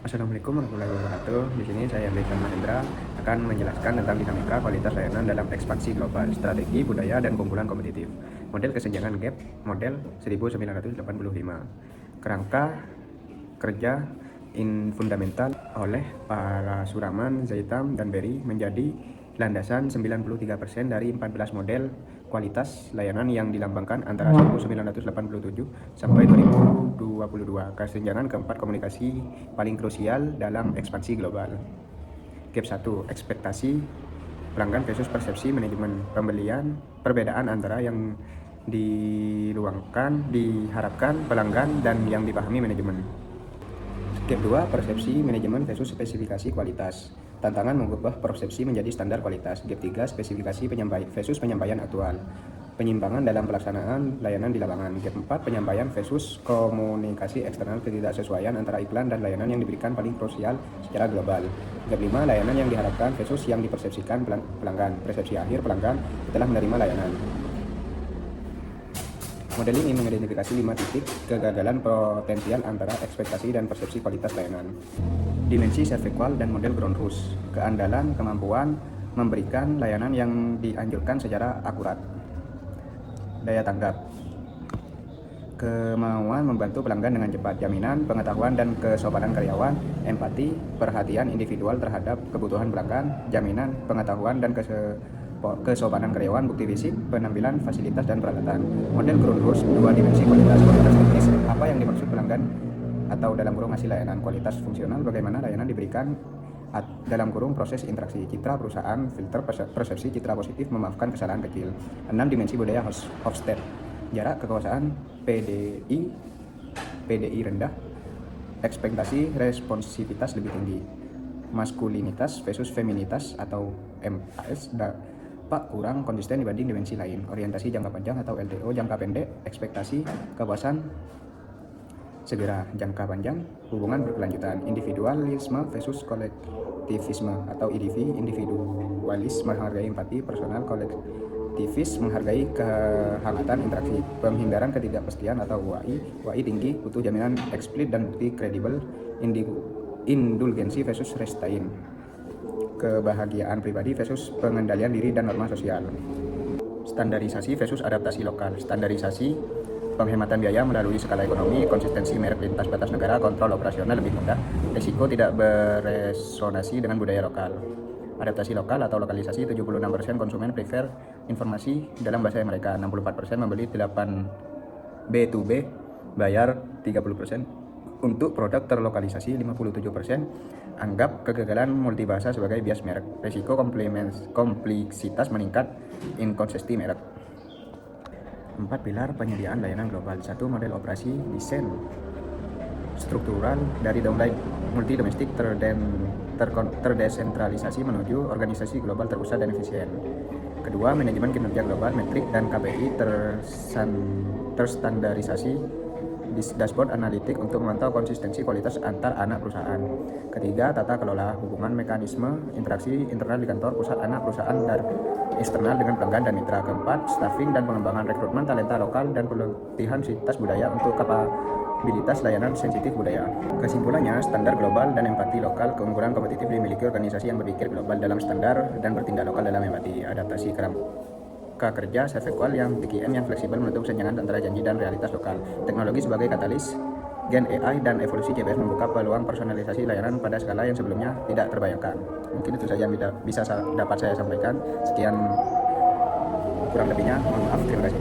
Assalamualaikum warahmatullahi wabarakatuh. Di sini saya Beka Mahendra akan menjelaskan tentang dinamika kualitas layanan dalam ekspansi global, strategi budaya dan keunggulan kompetitif. Model kesenjangan gap model 1985. Kerangka kerja fundamental oleh para Suraman, Zaitam, dan Berry menjadi landasan 93% dari 14 model kualitas layanan yang dilambangkan antara 1987 sampai 2022. Kesenjangan keempat komunikasi paling krusial dalam ekspansi global. Gap 1, ekspektasi pelanggan versus persepsi manajemen pembelian, perbedaan antara yang diharapkan pelanggan dan yang dipahami manajemen. Gap 2, persepsi manajemen versus spesifikasi kualitas. Tantangan mengubah persepsi menjadi standar kualitas. Gap 3, spesifikasi versus penyampaian aktual. Penyimpangan dalam pelaksanaan layanan di lapangan. Gap 4, penyampaian versus komunikasi eksternal, ketidaksesuaian antara iklan dan layanan yang diberikan paling krusial secara global. Gap 5, layanan yang diharapkan versus yang dipersepsikan pelanggan. Persepsi akhir pelanggan setelah menerima layanan. Model ini mengidentifikasi 5 titik kegagalan potensial antara ekspektasi dan persepsi kualitas layanan. Dimensi Servequal dan model ground rules. Keandalan, kemampuan memberikan layanan yang dianjurkan secara akurat. Daya tanggap. Kemauan membantu pelanggan dengan cepat. Jaminan, pengetahuan dan kesopanan karyawan. Empati, perhatian individual terhadap kebutuhan pelanggan. Jaminan, pengetahuan dan kesopanan karyawan, bukti fisik, penampilan, fasilitas, dan peralatan. Model ground rules, 2 dimensi kualitas teknis. Apa yang dimaksud pelanggan atau dalam kurung hasil layanan. Kualitas fungsional, bagaimana layanan diberikan dalam kurung proses interaksi. Citra perusahaan, filter persepsi, citra positif, memaafkan kesalahan kecil. 6 dimensi budaya Hofstede. Jarak kekuasaan, PDI rendah, ekspektasi responsivitas lebih tinggi. Maskulinitas versus feminitas atau MAS dapat kurang konsisten dibanding dimensi lain. Orientasi jangka panjang atau LTO, jangka pendek, ekspektasi kepuasan segera. Jangka panjang, hubungan berkelanjutan. Individualisme versus kolektivisme atau IDV, individualis menghargai empati personal, kolektivis menghargai kehangatan interaksi. Penghindaran ketidakpastian atau WAI tinggi, butuh jaminan eksplisit dan bukti kredibel. Indulgensi versus restraint, kebahagiaan pribadi versus pengendalian diri dan norma sosial. Standarisasi versus adaptasi lokal. Standarisasi, penghematan biaya melalui skala ekonomi, konsistensi merek lintas batas negara, kontrol operasional lebih mudah, risiko tidak beresonansi dengan budaya lokal. Adaptasi lokal atau lokalisasi, 76% konsumen prefer informasi dalam bahasa mereka, 64% membeli 8 B2B, bayar 30%. Untuk produk terlokalisasi, 57% anggap kegagalan multibahasa sebagai bias merek. Risiko kompleksitas meningkat, inkonsistensi merek. 4 pilar penyediaan layanan global. 1. Model operasi desain struktural dari downline multi domestik terdesentralisasi menuju organisasi global terpusat dan efisien. Kedua, manajemen kinerja global, metrik dan KPI terstandarisasi dashboard analitik untuk memantau konsistensi kualitas antar anak perusahaan. Ketiga, tata kelola hubungan mekanisme interaksi internal di kantor pusat anak perusahaan dan eksternal dengan pelanggan dan mitra. Keempat, staffing dan pengembangan rekrutmen talenta lokal dan pelatihan sivitas budaya untuk kapabilitas layanan sensitif budaya. Kesimpulannya, standar global dan empati lokal, keunggulan kompetitif dimiliki organisasi yang berpikir global dalam standar dan bertindak lokal dalam empati. Adaptasi kerja Servequal yang TKM yang fleksibel menutup kesenjangan antara janji dan realitas lokal. Teknologi sebagai katalis, Gen AI dan evolusi CPS membuka peluang personalisasi layanan pada skala yang sebelumnya tidak terbayangkan. Mungkin itu saja yang dapat saya sampaikan. Sekian, kurang lebihnya mohon maaf, terima kasih.